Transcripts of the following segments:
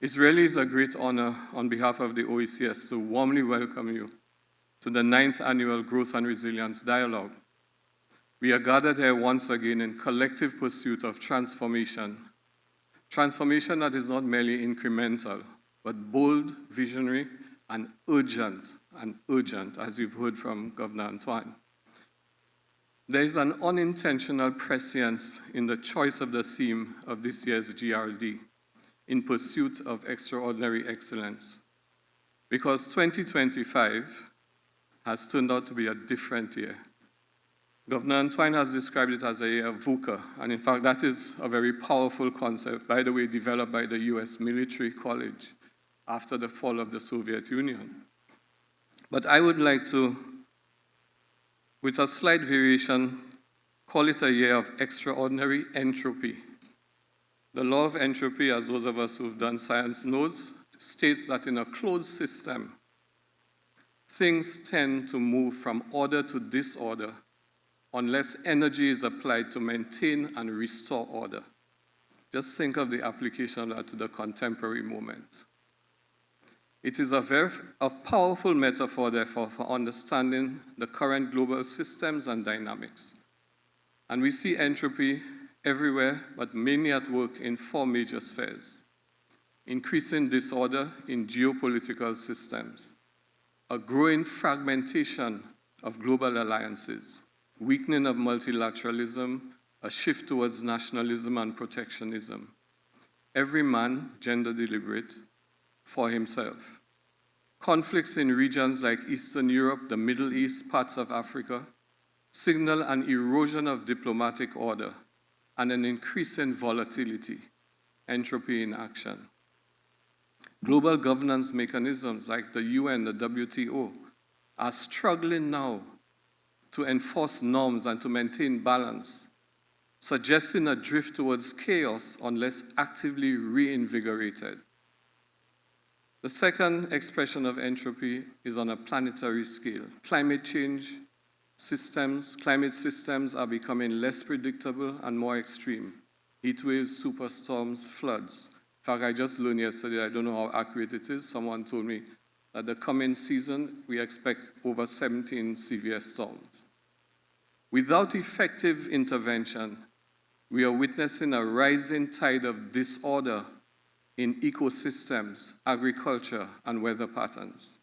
It really is a great honor on behalf of the OECS to warmly welcome you to the 9th Annual Growth and Resilience Dialogue. We are gathered here once again in collective pursuit of transformation. Transformation that is not merely incremental, but bold, visionary, and urgent, as you've heard from Governor Antoine. There is an unintentional prescience in the choice of the theme of this year's GRD, in pursuit of extraordinary excellence. Because 2025 has turned out to be a different year. Governor Antoine has described it as a year of VUCA, and in fact that is a very powerful concept, by the way, developed by the US Military College after the fall of the Soviet Union. But I would like to, with a slight variation, call it a year of extraordinary entropy. The law of entropy, as those of us who've done science knows, states that in a closed system, things tend to move from order to disorder unless energy is applied to maintain and restore order. Just think of the application of that to the contemporary moment. It is a powerful metaphor, therefore, for understanding the current global systems and dynamics. And we see entropy everywhere, but mainly at work in 4 major spheres. Increasing disorder in geopolitical systems, a growing fragmentation of global alliances, weakening of multilateralism, a shift towards nationalism and protectionism. Every man, gender deliberate, for himself. Conflicts in regions like Eastern Europe, the Middle East, parts of Africa, signal an erosion of diplomatic order and an increase in volatility, entropy in action. Global governance mechanisms like the UN, the WTO, are struggling now to enforce norms and to maintain balance, suggesting a drift towards chaos unless actively reinvigorated. The second expression of entropy is on a planetary scale. Climate systems are becoming less predictable and more extreme. Heat waves, superstorms, floods. In fact, I just learned yesterday, I don't know how accurate it is, someone told me that the coming season, we expect over 17 severe storms. Without effective intervention, we are witnessing a rising tide of disorder in ecosystems, agriculture, and weather patterns.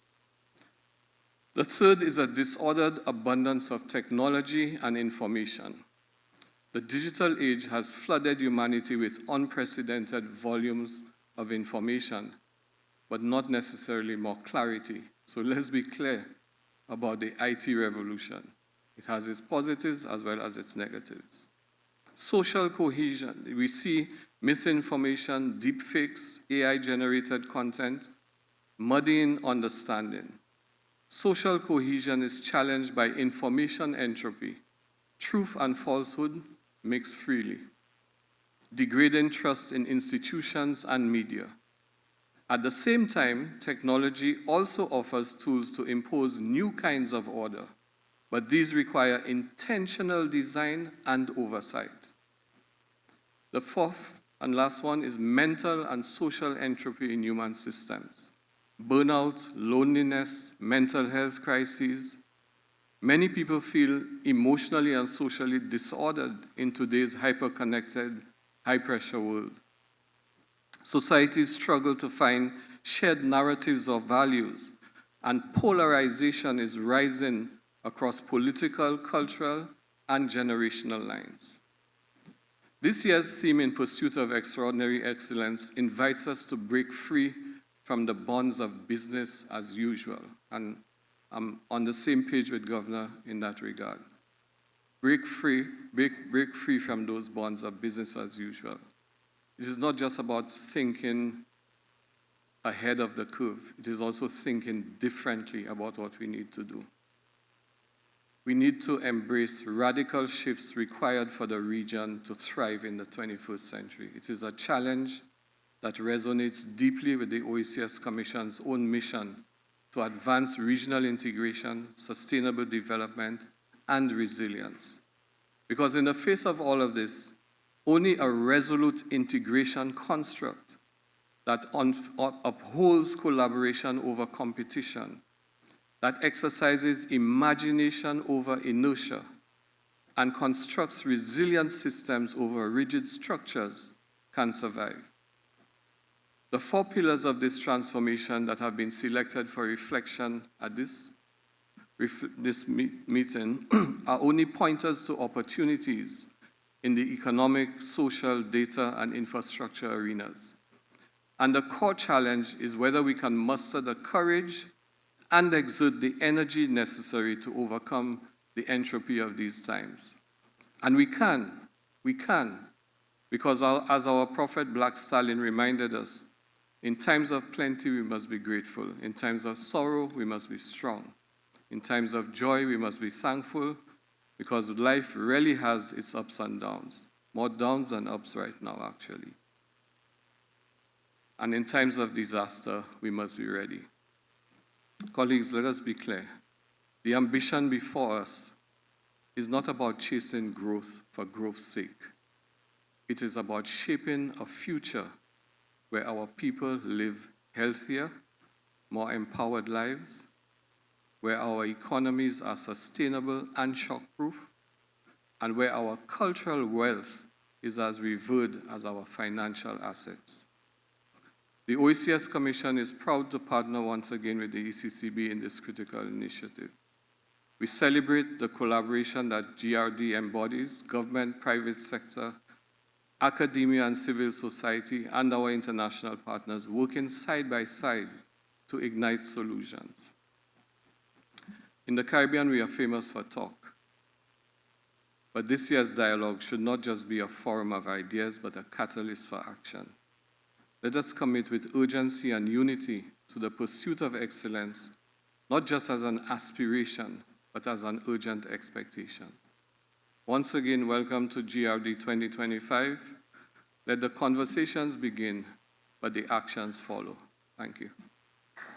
The third is a disordered abundance of technology and information. The digital age has flooded humanity with unprecedented volumes of information, but not necessarily more clarity. So let's be clear about the IT revolution. It has its positives as well as its negatives. Social cohesion. We see misinformation, deepfakes, AI-generated content, muddying understanding. Social cohesion is challenged by information entropy. Truth and falsehood mix freely. Degrading trust in institutions and media. At the same time, technology also offers tools to impose new kinds of order, but these require intentional design and oversight. The fourth and last one is mental and social entropy in human systems. Burnout, loneliness, mental health crises. Many people feel emotionally and socially disordered in today's hyper-connected, high-pressure world. Societies struggle to find shared narratives or values, and polarization is rising across political, cultural, and generational lines. This year's theme, In Pursuit of Extraordinary Excellence, invites us to break free from the bonds of business as usual. And I'm on the same page with Governor in that regard. Break free from those bonds of business as usual. It is not just about thinking ahead of the curve. It is also thinking differently about what we need to do. We need to embrace radical shifts required for the region to thrive in the 21st century. It is a challenge that resonates deeply with the OECS Commission's own mission to advance regional integration, sustainable development, and resilience. Because in the face of all of this, only a resolute integration construct that upholds collaboration over competition, that exercises imagination over inertia, and constructs resilient systems over rigid structures can survive. The 4 pillars of this transformation that have been selected for reflection at this meeting are only pointers to opportunities in the economic, social, data, and infrastructure arenas. And the core challenge is whether we can muster the courage and exert the energy necessary to overcome the entropy of these times. And we can, because as our prophet Black Stalin reminded us, in times of plenty we must be grateful. In times of sorrow we must be strong. In times of joy we must be thankful, because life really has its ups and downs. More downs than ups right now, actually. And in times of disaster, we must be ready. Colleagues, let us be clear. The ambition before us is not about chasing growth for growth's sake. It is about shaping a future where our people live healthier, more empowered lives, where our economies are sustainable and shockproof, and where our cultural wealth is as revered as our financial assets. The OECS Commission is proud to partner once again with the ECCB in this critical initiative. We celebrate the collaboration that GRD embodies, government, private sector, academia and civil society, and our international partners working side by side to ignite solutions. In the Caribbean, we are famous for talk. But this year's dialogue should not just be a forum of ideas, but a catalyst for action. Let us commit with urgency and unity to the pursuit of excellence, not just as an aspiration, but as an urgent expectation. Once again, welcome to GRD 2025. Let the conversations begin, but the actions follow. Thank you.